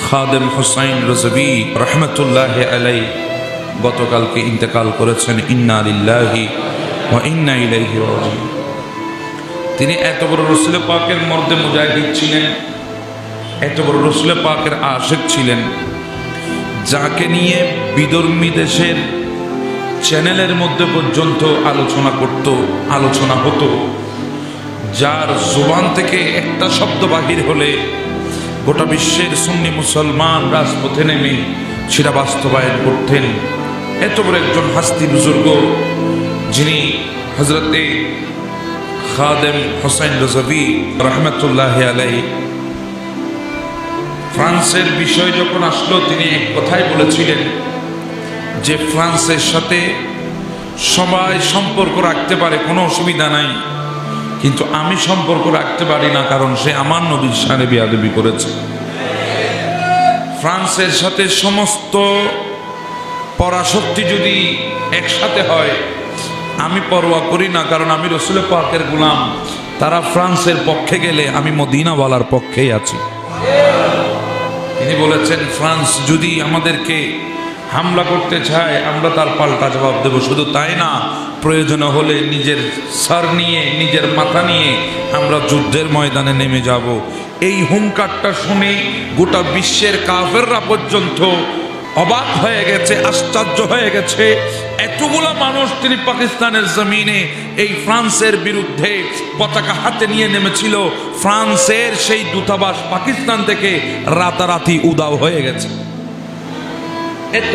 খাদেম হুসাইন রজভী রহমতুল্লাহ আলাই গতকালকে ইন্তেকাল করেছেন। ইন্না লিল্লাহি ওয়া ইন্না ইলাইহি রাজিউন। তিনি এত বড় রসুল পাকের মর্দে মুজাহিদ ছিলেন, এত বড় রসুল পাকের আশিক ছিলেন, যাকে নিয়ে বিধর্মী দেশের চ্যানেলের মধ্যে পর্যন্ত আলোচনা হতো, যার জবান থেকে একটা শব্দ বাহির হলে গোটা বিশ্বের সুন্নি মুসলমান রাজপথে নেমে সেটা বাস্তবায়ন করতেন। এত বড় একজন হাস্তি বুজুর্গ, যিনি হযরতে খাদেম হুসাইন রজভী রহমতুল্লাহ আলাই। ফ্রান্সের বিষয় যখন আসলো, তিনি এক কথাই বলেছিলেন যে ফ্রান্সের সাথে সবাই সম্পর্ক রাখতে পারে, কোনো অসুবিধা নাই, কিন্তু আমি সম্পর্ক রাখতে পারি না, কারণ সে আমার নবীর শানে বেয়াদবি করেছে। ফ্রান্সের সাথে সমস্ত পরাশক্তি যদি একসাথে হয়, আমি পরোয়া করি না, কারণ আমি রসুল পাকের গোলাম। তারা ফ্রান্সের পক্ষে গেলে আমি মদিনাওয়ালার পক্ষেই আছি। তিনি বলেছেন, ফ্রান্স যদি আমাদেরকে হামলা করতে চায়, আমরা তার পাল্টা জবাব দেব। শুধু তাই না, প্রয়োজন হলে নিজের সর নিয়ে, নিজের মাথা নিয়ে আমরা যুদ্ধের ময়দানে নেমে যাব। এই হুঙ্কারটা শুনে গোটা বিশ্বের কাফেররা পর্যন্ত অবাক হয়ে গেছে, আশ্চর্য হয়ে গেছে। এতগুলো মানুষ তিনি পাকিস্তানের জমিনে এই ফ্রান্সের বিরুদ্ধে পতাকা হাতে নিয়ে নেমেছিল। ফ্রান্সের সেই দূতাবাস পাকিস্তান থেকে রাতারাতি উধাও হয়ে গেছে। এত